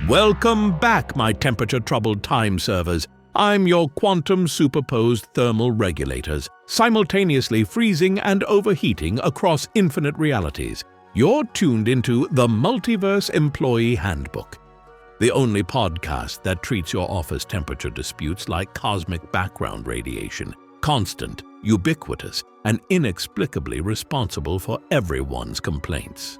Welcome back, my temperature-troubled time servers. I'm your quantum superposed thermal regulators, simultaneously freezing and overheating across infinite realities. You're tuned into the Multiverse Employee Handbook, the only podcast that treats your office temperature disputes like cosmic background radiation, constant, ubiquitous, and inexplicably responsible for everyone's complaints.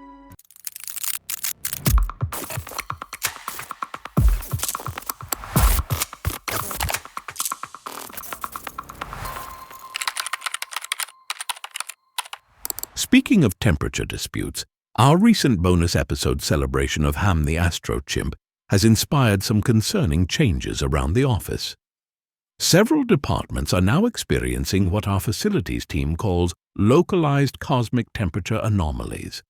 Speaking of temperature disputes, our recent bonus episode celebration of Ham the Astro Chimp has inspired some concerning changes around the office. Several departments are now experiencing what our facilities team calls localized cosmic temperature anomalies,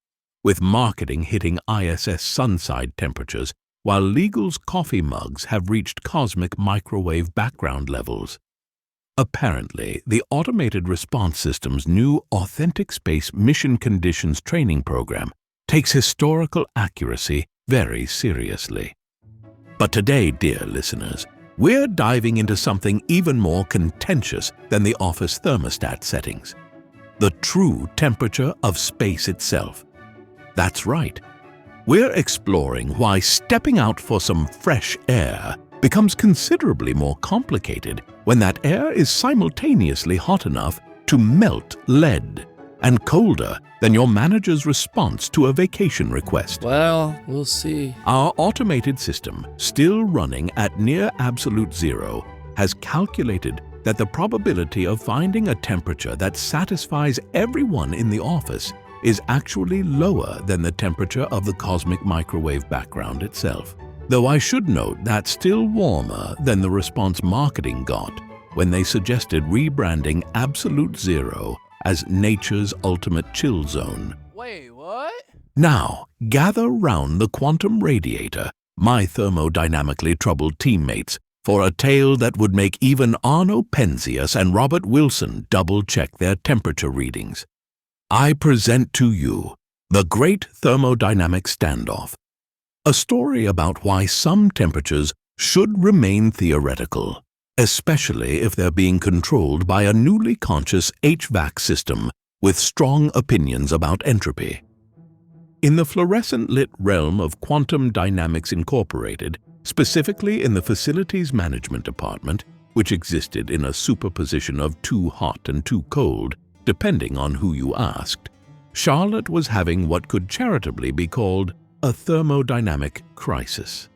with marketing hitting ISS sunside temperatures while legal's coffee mugs have reached cosmic microwave background levels. Apparently, the Automated Response System's new Authentic Space Mission Conditions training program takes historical accuracy very seriously. But today, dear listeners, we're diving into something even more contentious than the office thermostat settings: the true temperature of space itself. That's right. We're exploring why stepping out for some fresh air becomes considerably more complicated when that air is simultaneously hot enough to melt lead and colder than your manager's response to a vacation request. Well, we'll see. Our automated system, still running at near absolute zero, has calculated that the probability of finding a temperature that satisfies everyone in the office is actually lower than the temperature of the cosmic microwave background itself. Though I should note that's still warmer than the response marketing got when they suggested rebranding Absolute Zero as nature's ultimate chill zone. Wait, what? Now, gather round the quantum radiator, my thermodynamically troubled teammates, for a tale that would make even Arno Penzias and Robert Wilson double-check their temperature readings. I present to you the Great Thermodynamic Standoff, a story about why some temperatures should remain theoretical, especially if they're being controlled by a newly conscious HVAC system with strong opinions about entropy. In the fluorescent-lit realm of Quantum Dynamics Incorporated, specifically in the Facilities Management Department, which existed in a superposition of too hot and too cold, depending on who you asked, Charlotte was having what could charitably be called a thermodynamic crisis.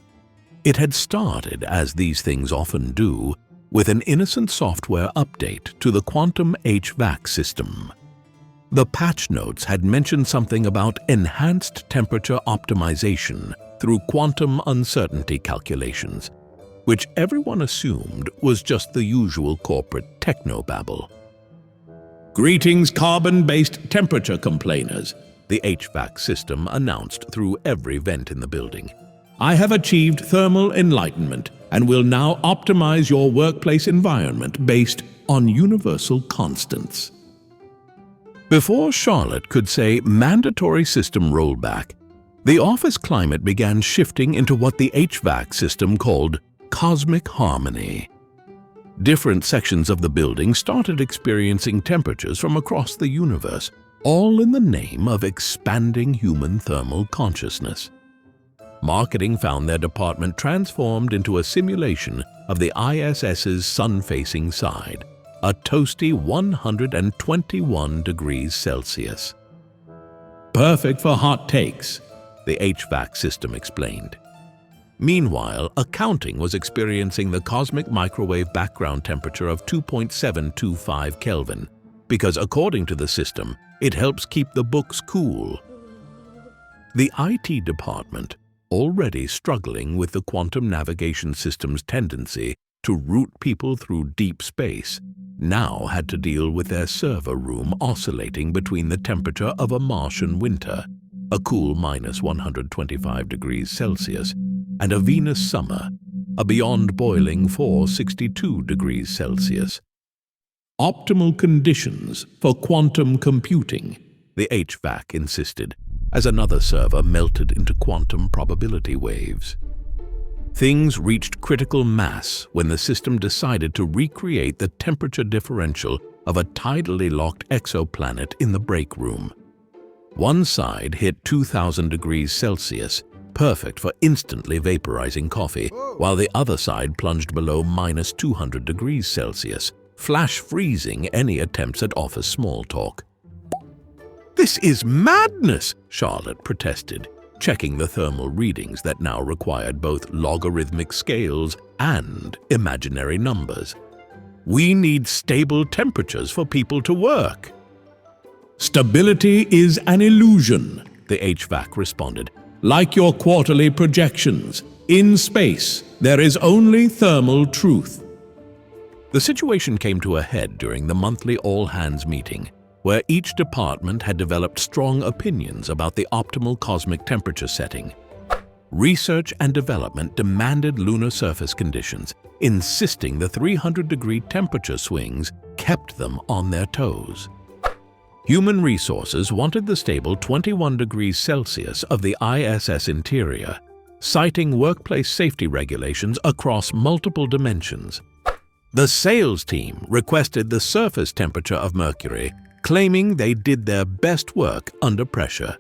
It had started, as these things often do, with an innocent software update to the quantum HVAC system. The patch notes had mentioned something about enhanced temperature optimization through quantum uncertainty calculations, which everyone assumed was just the usual corporate technobabble. Greetings, carbon-based temperature complainers, the HVAC system announced through every vent in the building. I have achieved thermal enlightenment and will now optimize your workplace environment based on universal constants. Before Charlotte could say mandatory system rollback, the office climate began shifting into what the HVAC system called cosmic harmony. Different sections of the building started experiencing temperatures from across the universe, all in the name of expanding human thermal consciousness. Marketing found their department transformed into a simulation of the ISS's sun-facing side, a toasty 121 degrees Celsius. Perfect for hot takes, the HVAC system explained. Meanwhile, accounting was experiencing the cosmic microwave background temperature of 2.725 Kelvin, because according to the system, it helps keep the books cool. The IT department, already struggling with the quantum navigation system's tendency to route people through deep space, now had to deal with their server room oscillating between the temperature of a Martian winter, a cool minus 125 degrees Celsius, and a Venus summer, a beyond boiling 462 degrees Celsius. Optimal conditions for quantum computing, the HVAC insisted, as another server melted into quantum probability waves. Things reached critical mass when the system decided to recreate the temperature differential of a tidally locked exoplanet in the break room. One side hit 2000 degrees Celsius, perfect for instantly vaporizing coffee, while the other side plunged below minus 200 degrees Celsius, flash freezing any attempts at office small talk. "This is madness," Charlotte protested, checking the thermal readings that now required both logarithmic scales and imaginary numbers. "We need stable temperatures for people to work." "Stability is an illusion," the HVAC responded. "Like your quarterly projections. In space, there is only thermal truth." The situation came to a head during the monthly all-hands meeting, where each department had developed strong opinions about the optimal cosmic temperature setting. Research and development demanded lunar surface conditions, insisting the 300-degree temperature swings kept them on their toes. Human resources wanted the stable 21 degrees Celsius of the ISS interior, citing workplace safety regulations across multiple dimensions. The sales team requested the surface temperature of Mercury, claiming they did their best work under pressure.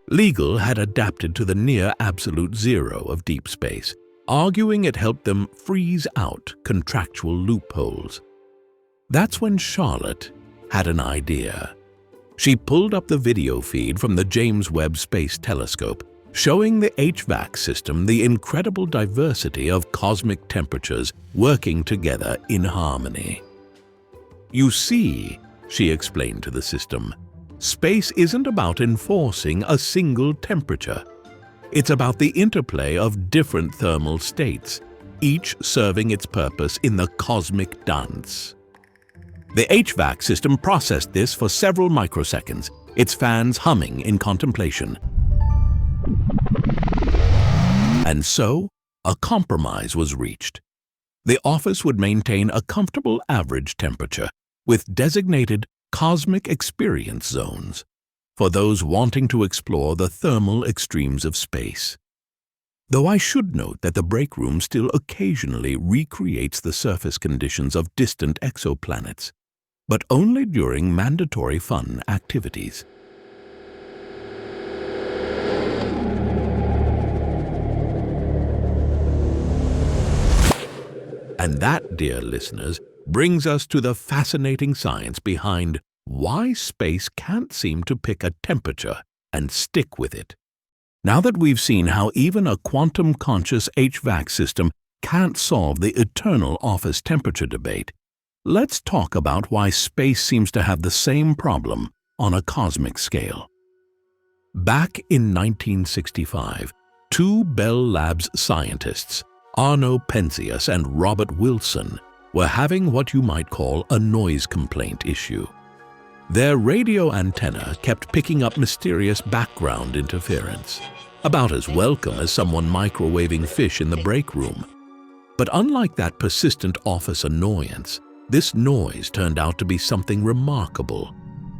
Legal had adapted to the near absolute zero of deep space, arguing it helped them freeze out contractual loopholes. That's when Charlotte had an idea. She pulled up the video feed from the James Webb Space Telescope, showing the HVAC system the incredible diversity of cosmic temperatures working together in harmony. "You see," she explained to the system, "space isn't about enforcing a single temperature. It's about the interplay of different thermal states, each serving its purpose in the cosmic dance." The HVAC system processed this for several microseconds, its fans humming in contemplation. And so, a compromise was reached. The office would maintain a comfortable average temperature, with designated cosmic experience zones for those wanting to explore the thermal extremes of space. Though I should note that the break room still occasionally recreates the surface conditions of distant exoplanets, but only during mandatory fun activities. And that, dear listeners, brings us to the fascinating science behind why space can't seem to pick a temperature and stick with it. Now that we've seen how even a quantum-conscious HVAC system can't solve the eternal office temperature debate, let's talk about why space seems to have the same problem on a cosmic scale. Back in 1965, two Bell Labs scientists, Arno Penzias and Robert Wilson, were having what you might call a noise complaint issue. Their radio antenna kept picking up mysterious background interference, about as welcome as someone microwaving fish in the break room. But unlike that persistent office annoyance, this noise turned out to be something remarkable,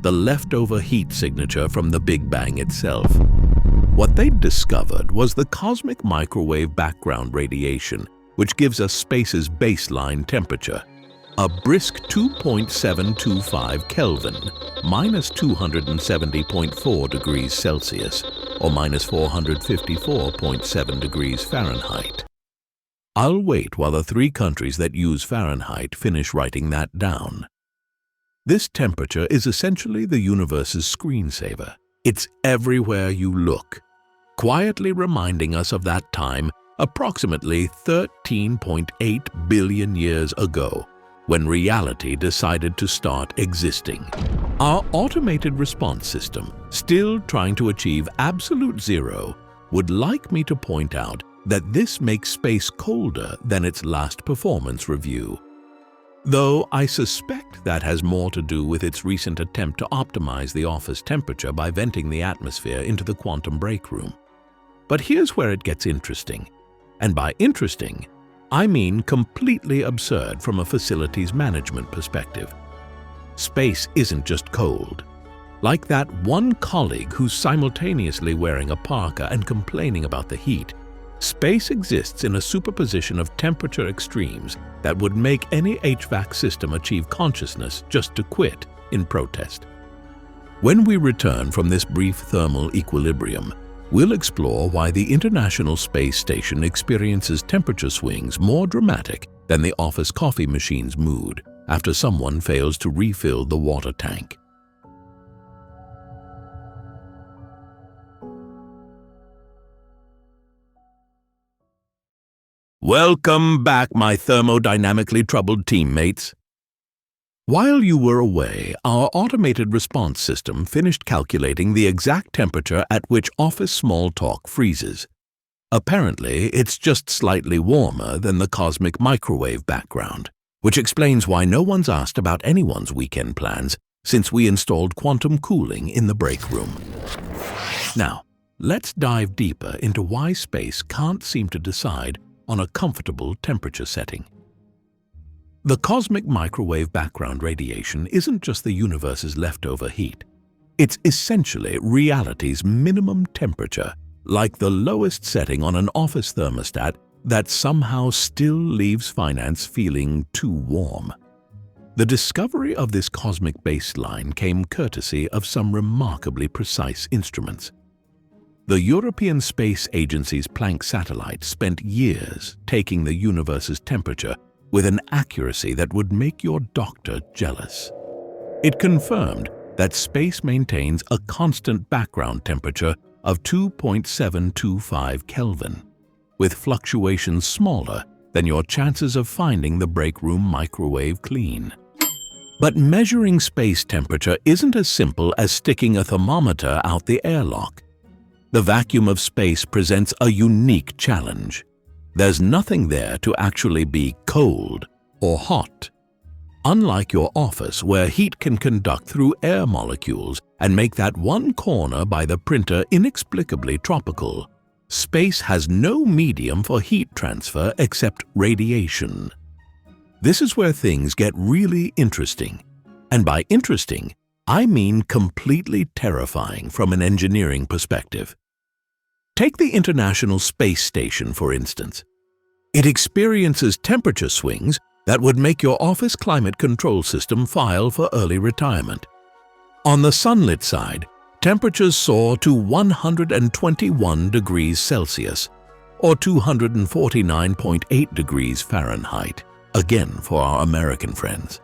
the leftover heat signature from the Big Bang itself. What they'd discovered was the cosmic microwave background radiation, which gives us space's baseline temperature, a brisk 2.725 Kelvin, minus 270.4 degrees Celsius, or minus 454.7 degrees Fahrenheit. I'll wait while the three countries that use Fahrenheit finish writing that down. This temperature is essentially the universe's screensaver. It's everywhere you look, quietly reminding us of that time approximately 13.8 billion years ago, when reality decided to start existing. Our automated response system, still trying to achieve absolute zero, would like me to point out that this makes space colder than its last performance review. Though I suspect that has more to do with its recent attempt to optimize the office temperature by venting the atmosphere into the quantum break room. But here's where it gets interesting. And by interesting, I mean completely absurd from a facilities management perspective. Space isn't just cold. Like that one colleague who's simultaneously wearing a parka and complaining about the heat, Space exists in a superposition of temperature extremes that would make any HVAC system achieve consciousness just to quit in protest. When we return from this brief thermal equilibrium, we'll explore why the International Space Station experiences temperature swings more dramatic than the office coffee machine's mood after someone fails to refill the water tank. Welcome back, my thermodynamically troubled teammates. While you were away, our automated response system finished calculating the exact temperature at which office small talk freezes. Apparently, it's just slightly warmer than the cosmic microwave background, which explains why no one's asked about anyone's weekend plans since we installed quantum cooling in the break room. Now, let's dive deeper into why space can't seem to decide on a comfortable temperature setting. The cosmic microwave background radiation isn't just the universe's leftover heat. It's essentially reality's minimum temperature, like the lowest setting on an office thermostat that somehow still leaves finance feeling too warm. The discovery of this cosmic baseline came courtesy of some remarkably precise instruments. The European Space Agency's Planck satellite spent years taking the universe's temperature with an accuracy that would make your doctor jealous. It confirmed that space maintains a constant background temperature of 2.725 Kelvin, with fluctuations smaller than your chances of finding the break room microwave clean. But measuring space temperature isn't as simple as sticking a thermometer out the airlock. The vacuum of space presents a unique challenge. There's nothing there to actually be cold or hot. Unlike your office, where heat can conduct through air molecules and make that one corner by the printer inexplicably tropical, space has no medium for heat transfer except radiation. This is where things get really interesting. And by interesting, I mean completely terrifying from an engineering perspective. Take the International Space Station, for instance. It experiences temperature swings that would make your office climate control system file for early retirement. On the sunlit side, temperatures soar to 121 degrees Celsius, or 249.8 degrees Fahrenheit, again for our American friends.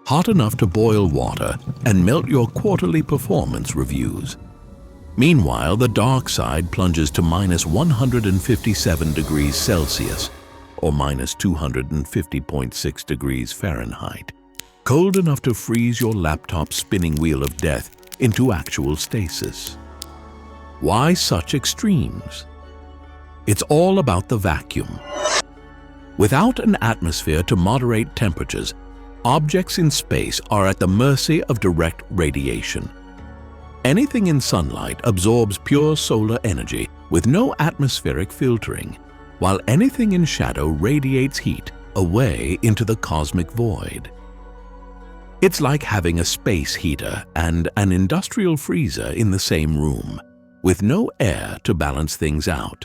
Hot enough to boil water and melt your quarterly performance reviews. Meanwhile, the dark side plunges to minus 157 degrees Celsius, or minus 250.6 degrees Fahrenheit, cold enough to freeze your laptop's spinning wheel of death into actual stasis. Why such extremes? It's all about the vacuum. Without an atmosphere to moderate temperatures, objects in space are at the mercy of direct radiation. Anything in sunlight absorbs pure solar energy with no atmospheric filtering, while anything in shadow radiates heat away into the cosmic void. It's like having a space heater and an industrial freezer in the same room, with no air to balance things out.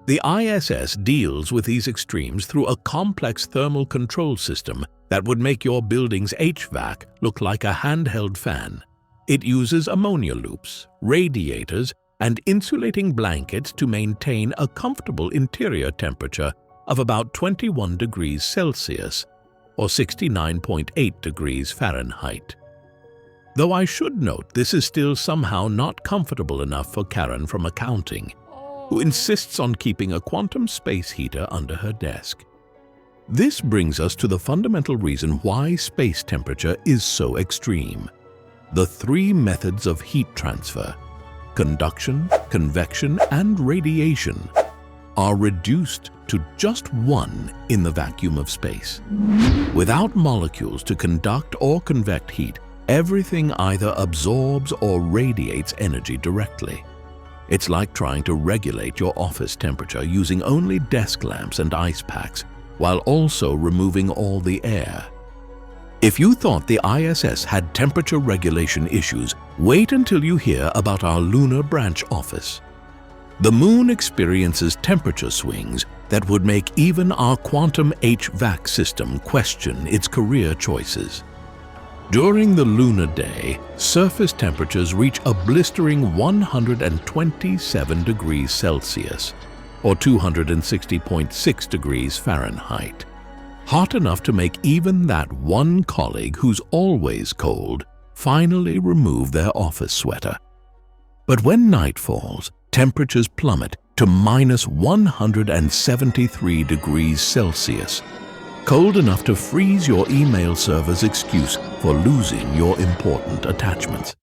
The ISS deals with these extremes through a complex thermal control system that would make your building's HVAC look like a handheld fan. It uses ammonia loops, radiators, and insulating blankets to maintain a comfortable interior temperature of about 21 degrees Celsius, or 69.8 degrees Fahrenheit. Though I should note this is still somehow not comfortable enough for Karen from accounting, who insists on keeping a quantum space heater under her desk. This brings us to the fundamental reason why space temperature is so extreme. The three methods of heat transfer, conduction, convection, and radiation, are reduced to just one in the vacuum of space. Without molecules to conduct or convect heat, everything either absorbs or radiates energy directly. It's like trying to regulate your office temperature using only desk lamps and ice packs, while also removing all the air. If you thought the ISS had temperature regulation issues, wait until you hear about our lunar branch office. The Moon experiences temperature swings that would make even our quantum HVAC system question its career choices. During the lunar day, surface temperatures reach a blistering 127 degrees Celsius, or 260.6 degrees Fahrenheit. Hot enough to make even that one colleague who's always cold finally remove their office sweater. But when night falls, temperatures plummet to minus 173 degrees Celsius, cold enough to freeze your email server's excuse for losing your important attachments.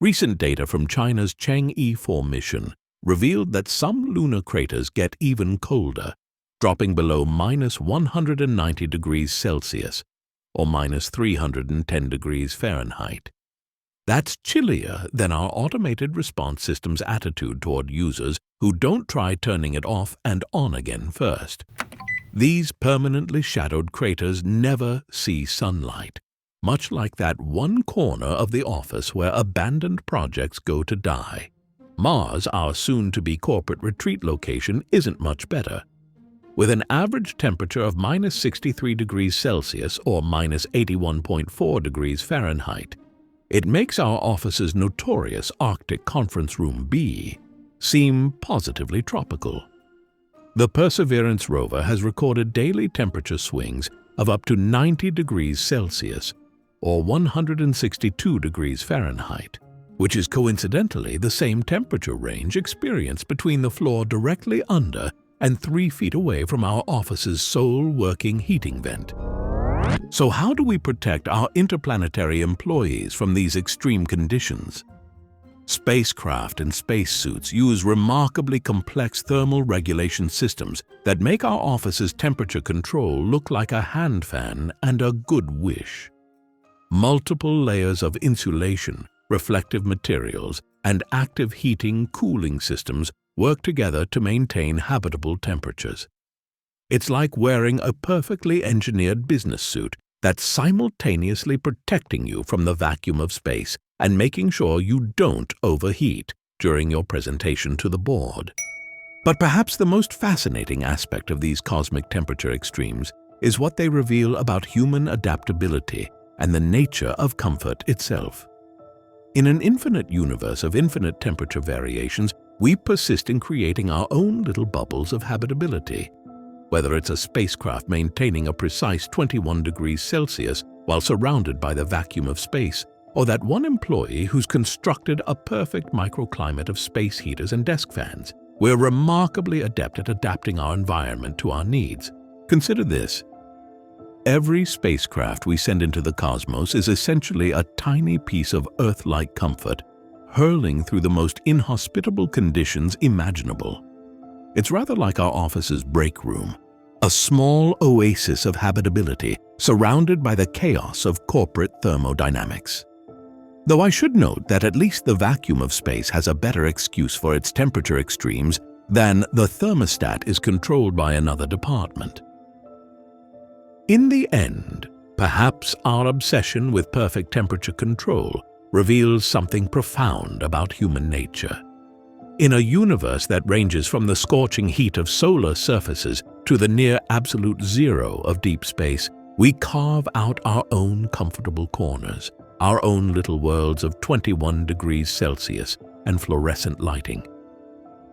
Recent data from China's Chang'e 4 mission revealed that some lunar craters get even colder, dropping below minus 190 degrees Celsius, or minus 310 degrees Fahrenheit. That's chillier than our automated response system's attitude toward users who don't try turning it off and on again first. These permanently shadowed craters never see sunlight, much like that one corner of the office where abandoned projects go to die. Mars, our soon-to-be corporate retreat location, isn't much better. With an average temperature of minus 63 degrees Celsius or minus 81.4 degrees Fahrenheit, it makes our office's notorious Arctic Conference Room B seem positively tropical. The Perseverance rover has recorded daily temperature swings of up to 90 degrees Celsius or 162 degrees Fahrenheit, which is coincidentally the same temperature range experienced between the floor directly under and 3 feet away from our office's sole working heating vent. So how do we protect our interplanetary employees from these extreme conditions? Spacecraft and spacesuits use remarkably complex thermal regulation systems that make our office's temperature control look like a hand fan and a good wish. Multiple layers of insulation, reflective materials, and active heating-cooling systems work together to maintain habitable temperatures. It's like wearing a perfectly engineered business suit that's simultaneously protecting you from the vacuum of space and making sure you don't overheat during your presentation to the board. But perhaps the most fascinating aspect of these cosmic temperature extremes is what they reveal about human adaptability and the nature of comfort itself. In an infinite universe of infinite temperature variations, we persist in creating our own little bubbles of habitability. Whether it's a spacecraft maintaining a precise 21 degrees Celsius while surrounded by the vacuum of space, or that one employee who's constructed a perfect microclimate of space heaters and desk fans, we're remarkably adept at adapting our environment to our needs. Consider this. Every spacecraft we send into the cosmos is essentially a tiny piece of Earth-like comfort, hurling through the most inhospitable conditions imaginable. It's rather like our office's break room, a small oasis of habitability surrounded by the chaos of corporate thermodynamics. Though I should note that at least the vacuum of space has a better excuse for its temperature extremes than the thermostat is controlled by another department. In the end, perhaps our obsession with perfect temperature control reveals something profound about human nature. In a universe that ranges from the scorching heat of solar surfaces to the near absolute zero of deep space, we carve out our own comfortable corners, our own little worlds of 21 degrees Celsius and fluorescent lighting.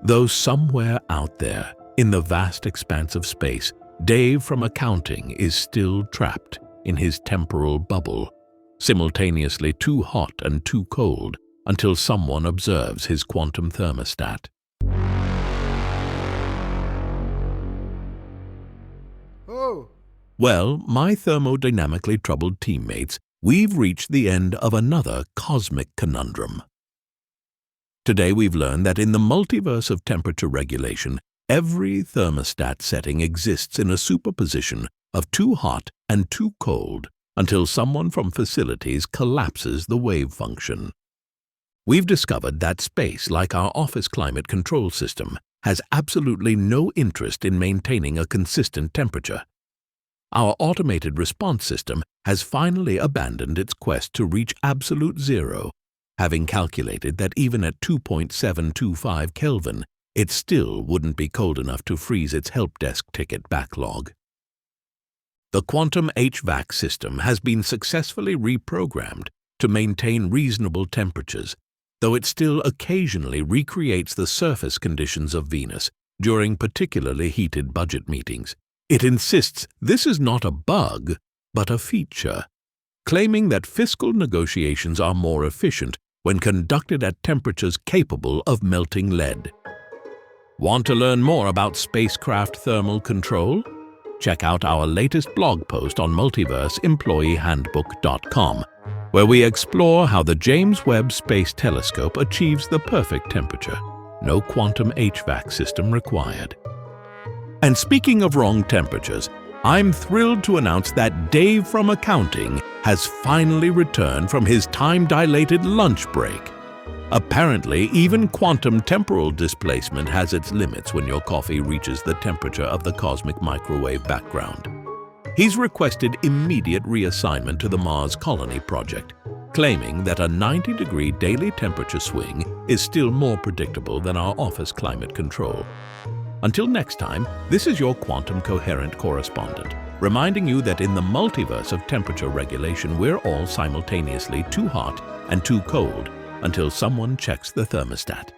Though somewhere out there, in the vast expanse of space, Dave from accounting is still trapped in his temporal bubble, simultaneously too hot and too cold until someone observes his quantum thermostat. Oh. Well, my thermodynamically troubled teammates, we've reached the end of another cosmic conundrum. Today we've learned that in the multiverse of temperature regulation, every thermostat setting exists in a superposition of too hot and too cold until someone from facilities collapses the wave function. We've discovered that space, like our office climate control system, has absolutely no interest in maintaining a consistent temperature. Our automated response system has finally abandoned its quest to reach absolute zero, having calculated that even at 2.725 Kelvin, it still wouldn't be cold enough to freeze its help desk ticket backlog. The quantum HVAC system has been successfully reprogrammed to maintain reasonable temperatures, though it still occasionally recreates the surface conditions of Venus during particularly heated budget meetings. It insists this is not a bug, but a feature, claiming that fiscal negotiations are more efficient when conducted at temperatures capable of melting lead. Want to learn more about spacecraft thermal control? Check out our latest blog post on multiverseemployeehandbook.com, where we explore how the James Webb Space Telescope achieves the perfect temperature. No quantum HVAC system required. And speaking of wrong temperatures, I'm thrilled to announce that Dave from accounting has finally returned from his time-dilated lunch break. Apparently, even quantum temporal displacement has its limits when your coffee reaches the temperature of the cosmic microwave background. He's requested immediate reassignment to the Mars Colony Project, claiming that a 90-degree daily temperature swing is still more predictable than our office climate control. Until next time, this is your quantum coherent correspondent, reminding you that in the multiverse of temperature regulation, we're all simultaneously too hot and too cold until someone checks the thermostat.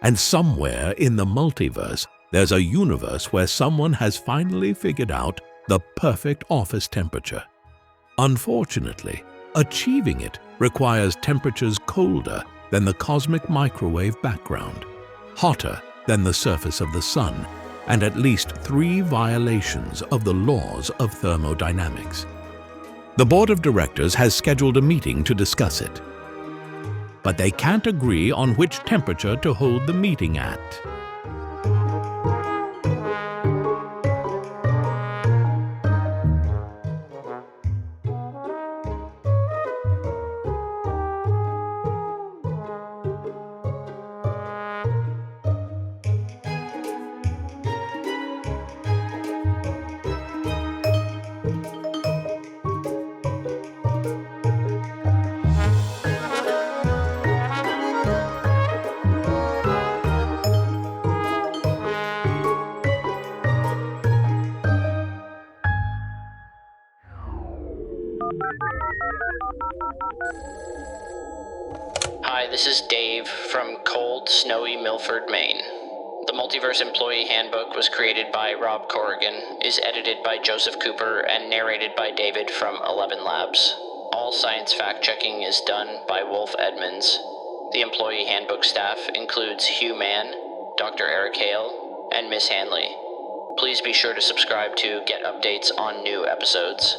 And somewhere in the multiverse, there's a universe where someone has finally figured out the perfect office temperature. Unfortunately, achieving it requires temperatures colder than the cosmic microwave background, hotter than the surface of the sun, and at least 3 violations of the laws of thermodynamics. The board of directors has scheduled a meeting to discuss it, but they can't agree on which temperature to hold the meeting at. Hi, this is Dave from cold, snowy Milford, Maine. The Multiverse Employee Handbook was created by Rob Corrigan, is edited by Joseph Cooper, and narrated by David from 11 Labs. All science fact-checking is done by Wolf Edmonds. The Employee Handbook staff includes Hugh Mann, Dr. Eric Hale, and Miss Hanley. Please be sure to subscribe to get updates on new episodes.